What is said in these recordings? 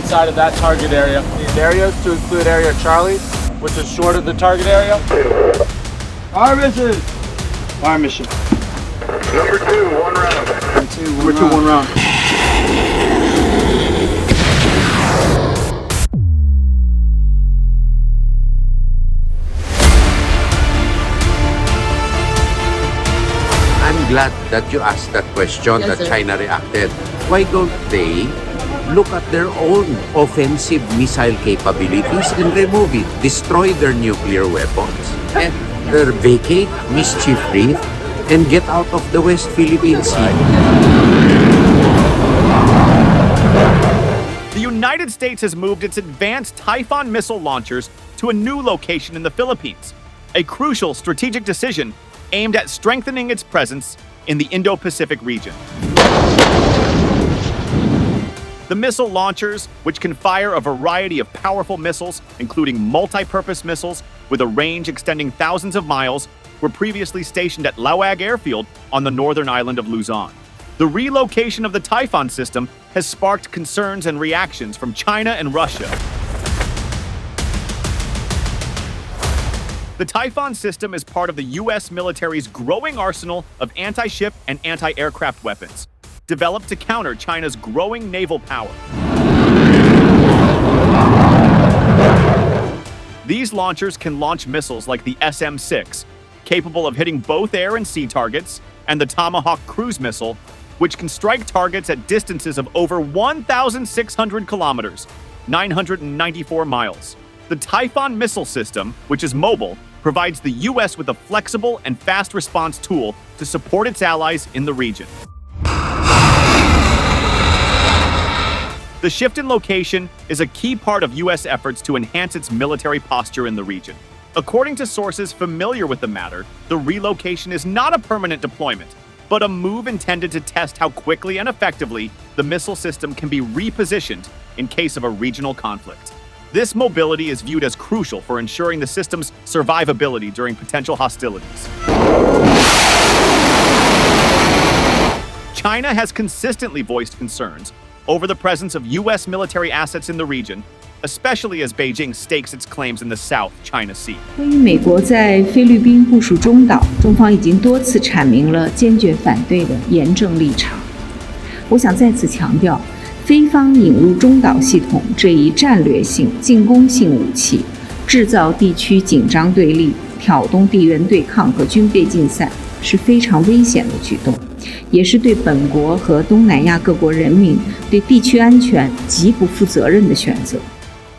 outside of that target area. These areas to include Area Charlie, which is short of the target area. Our mission. Our mission. Number 2, 1 round. Number 2, 1 round. I'm glad that you asked that question, Yes, that sir. China reacted. Why don't they look at their own offensive missile capabilities and remove it, destroy their nuclear weapons, and vacate Mischief Reef and get out of the West Philippine Sea? The United States has moved its advanced Typhon missile launchers to a new location in the Philippines, a crucial strategic decision aimed at strengthening its presence in the Indo-Pacific region. The missile launchers, which can fire a variety of powerful missiles, including multi-purpose missiles with a range extending thousands of miles, were previously stationed at Lawag Airfield on the northern island of Luzon. The relocation of the Typhon system has sparked concerns and reactions from China and Russia. The Typhon system is part of the U.S. military's growing arsenal of anti-ship and anti-aircraft weapons, developed to counter China's growing naval power. These launchers can launch missiles like the SM-6, capable of hitting both air and sea targets, and the Tomahawk cruise missile, which can strike targets at distances of over 1,600 kilometers, 994 miles. The Typhon missile system, which is mobile, provides the U.S. with a flexible and fast response tool to support its allies in the region. The shift in location is a key part of U.S. efforts to enhance its military posture in the region. According to sources familiar with the matter, the relocation is not a permanent deployment, but a move intended to test how quickly and effectively the missile system can be repositioned in case of a regional conflict. This mobility is viewed as crucial for ensuring the system's survivability during potential hostilities. China has consistently voiced concerns over the presence of U.S. military assets in the region, especially as Beijing stakes its claims in the South China Sea. 关于美国在菲律宾部署中岛，中方已经多次阐明了坚决反对的严正立场。我想再次强调，菲方引入中岛系统这一战略性、进攻性武器，制造地区紧张对立，挑动地缘对抗和军备竞赛，是非常危险的举动，也是对本国和东南亚各国人民、对地区安全极不负责任的选择。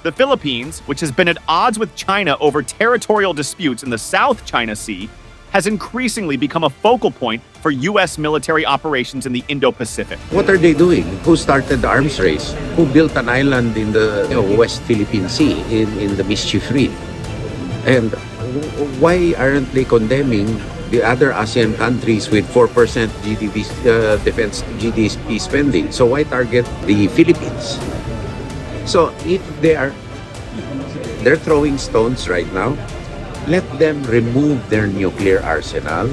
The Philippines, which has been at odds with China over territorial disputes in the South China Sea, has increasingly become a focal point for U.S. military operations in the Indo-Pacific. What are they doing? Who started the arms race? Who built an island in the West Philippine Sea, in the Mischief Reef? And why aren't they condemning the other ASEAN countries with 4% GDP, defense GDP spending? So why target the Philippines? So if they're throwing stones right now, let them remove their nuclear arsenal.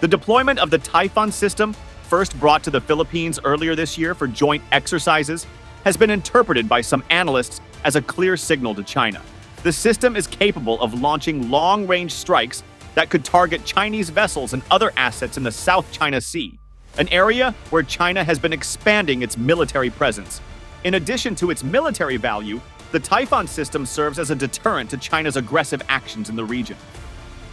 The deployment of the Typhon system, first brought to the Philippines earlier this year for joint exercises, has been interpreted by some analysts as a clear signal to China. The system is capable of launching long-range strikes that could target Chinese vessels and other assets in the South China Sea, an area where China has been expanding its military presence. In addition to its military value, the Typhon system serves as a deterrent to China's aggressive actions in the region.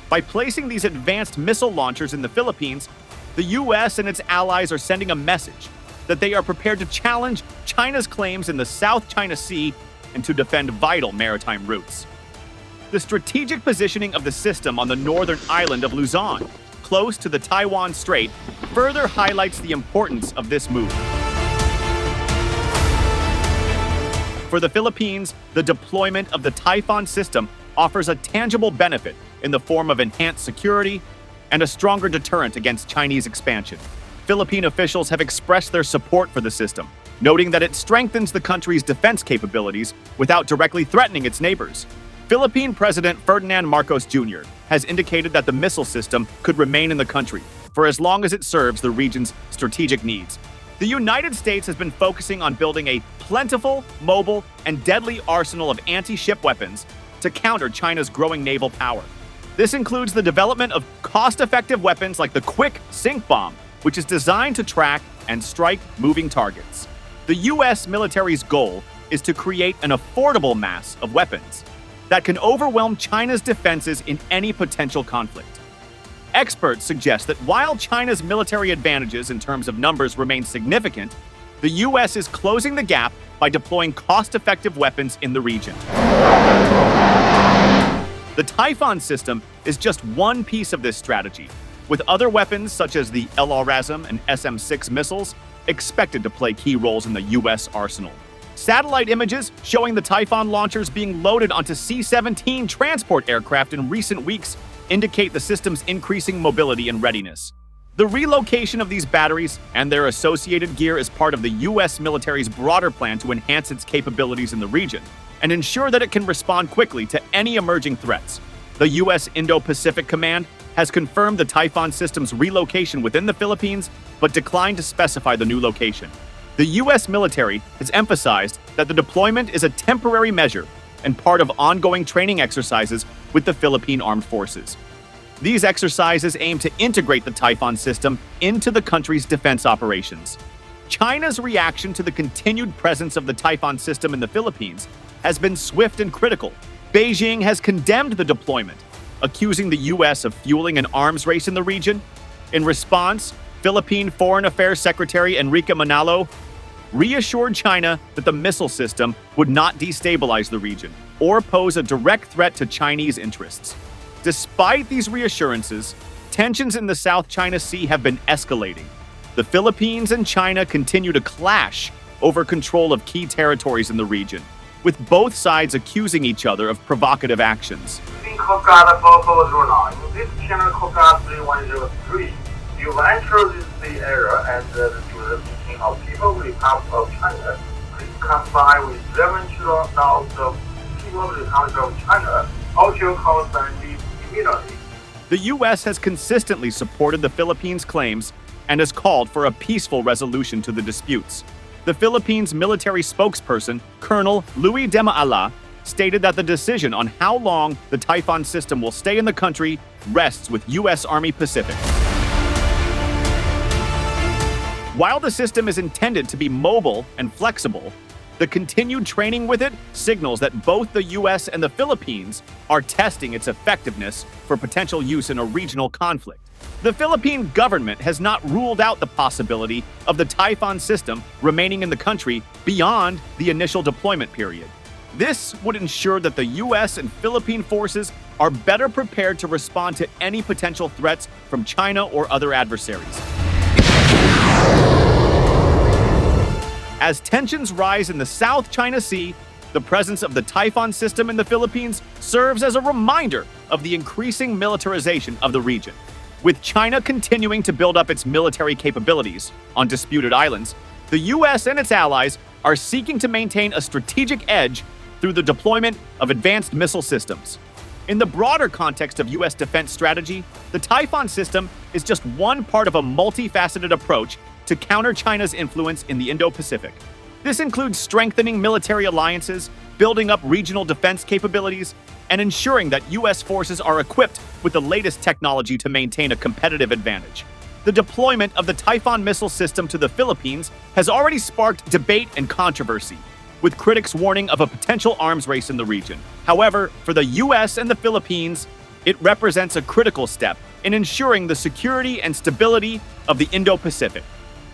By placing these advanced missile launchers in the Philippines, the U.S. and its allies are sending a message that they are prepared to challenge China's claims in the South China Sea and to defend vital maritime routes. The strategic positioning of the system on the northern island of Luzon, close to the Taiwan Strait, further highlights the importance of this move. For the Philippines, the deployment of the Typhon system offers a tangible benefit in the form of enhanced security and a stronger deterrent against Chinese expansion. Philippine officials have expressed their support for the system, noting that it strengthens the country's defense capabilities without directly threatening its neighbors. Philippine President Ferdinand Marcos Jr. has indicated that the missile system could remain in the country for as long as it serves the region's strategic needs. The United States has been focusing on building a plentiful, mobile, and deadly arsenal of anti-ship weapons to counter China's growing naval power. This includes the development of cost-effective weapons like the Quick Sink Bomb, which is designed to track and strike moving targets. The U.S. military's goal is to create an affordable mass of weapons that can overwhelm China's defenses in any potential conflict. Experts suggest that while China's military advantages in terms of numbers remain significant, the U.S. is closing the gap by deploying cost-effective weapons in the region. The Typhon system is just one piece of this strategy, with other weapons such as the LRASM and SM-6 missiles expected to play key roles in the U.S. arsenal. Satellite images showing the Typhon launchers being loaded onto C-17 transport aircraft in recent weeks indicate the system's increasing mobility and readiness. The relocation of these batteries and their associated gear is part of the U.S. military's broader plan to enhance its capabilities in the region and ensure that it can respond quickly to any emerging threats. The U.S. Indo-Pacific Command has confirmed the Typhon system's relocation within the Philippines, but declined to specify the new location. The U.S. military has emphasized that the deployment is a temporary measure and part of ongoing training exercises with the Philippine Armed Forces. These exercises aim to integrate the Typhon system into the country's defense operations. China's reaction to the continued presence of the Typhon system in the Philippines has been swift and critical. Beijing has condemned the deployment, accusing the U.S. of fueling an arms race in the region. In response, Philippine Foreign Affairs Secretary Enrique Manalo reassured China that the missile system would not destabilize the region or pose a direct threat to Chinese interests. Despite these reassurances, tensions in the South China Sea have been escalating. The Philippines and China continue to clash over control of key territories in the region, with both sides accusing each other of provocative actions. Coast-Guard 4409, this channel Coast-Guard 3103, you enter the area and the meeting of People Republic of China. Please comply with 7 laws of the People Republic of China. All your calls and leave immediately. The U.S. has consistently supported the Philippines' claims and has called for a peaceful resolution to the disputes. The Philippines military spokesperson, Colonel Louis Demaala, stated that the decision on how long the Typhon system will stay in the country rests with U.S. Army Pacific. While the system is intended to be mobile and flexible, the continued training with it signals that both the U.S. and the Philippines are testing its effectiveness for potential use in a regional conflict. The Philippine government has not ruled out the possibility of the Typhon system remaining in the country beyond the initial deployment period. This would ensure that the U.S. and Philippine forces are better prepared to respond to any potential threats from China or other adversaries. As tensions rise in the South China Sea, the presence of the Typhon system in the Philippines serves as a reminder of the increasing militarization of the region. With China continuing to build up its military capabilities on disputed islands, the U.S. and its allies are seeking to maintain a strategic edge through the deployment of advanced missile systems. In the broader context of U.S. defense strategy, the Typhon system is just one part of a multifaceted approach to counter China's influence in the Indo-Pacific. This includes strengthening military alliances, building up regional defense capabilities, and ensuring that U.S. forces are equipped with the latest technology to maintain a competitive advantage. The deployment of the Typhon missile system to the Philippines has already sparked debate and controversy, with critics warning of a potential arms race in the region. However, for the U.S. and the Philippines, it represents a critical step in ensuring the security and stability of the Indo-Pacific.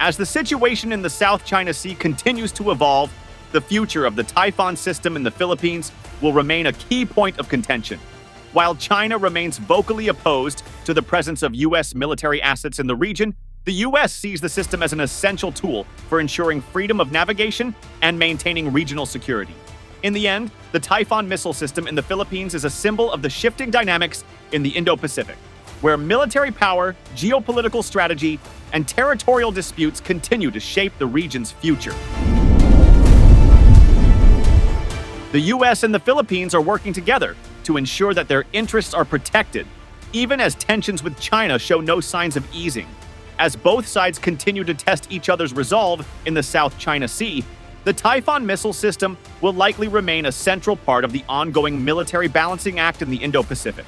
As the situation in the South China Sea continues to evolve, the future of the Typhon system in the Philippines will remain a key point of contention. While China remains vocally opposed to the presence of U.S. military assets in the region, the U.S. sees the system as an essential tool for ensuring freedom of navigation and maintaining regional security. In the end, the Typhon missile system in the Philippines is a symbol of the shifting dynamics in the Indo-Pacific, where military power, geopolitical strategy, and territorial disputes continue to shape the region's future. The U.S. and the Philippines are working together to ensure that their interests are protected, even as tensions with China show no signs of easing. As both sides continue to test each other's resolve in the South China Sea, the Typhon missile system will likely remain a central part of the ongoing military balancing act in the Indo-Pacific.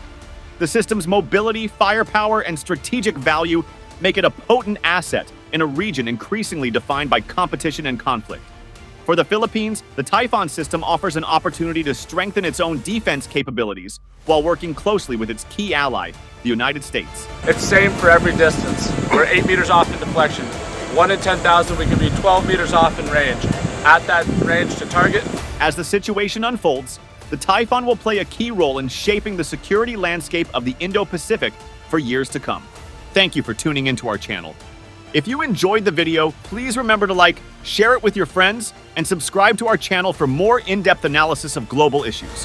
The system's mobility, firepower, and strategic value make it a potent asset in a region increasingly defined by competition and conflict. For the Philippines, the Typhon system offers an opportunity to strengthen its own defense capabilities while working closely with its key ally, the United States. It's same for every distance. We're 8 meters off in deflection. 1 in 10,000, we can be 12 meters off in range. At that range to target. As the situation unfolds, the Typhon will play a key role in shaping the security landscape of the Indo-Pacific for years to come. Thank you for tuning into our channel. If you enjoyed the video, please remember to like, share it with your friends, and subscribe to our channel for more in-depth analysis of global issues.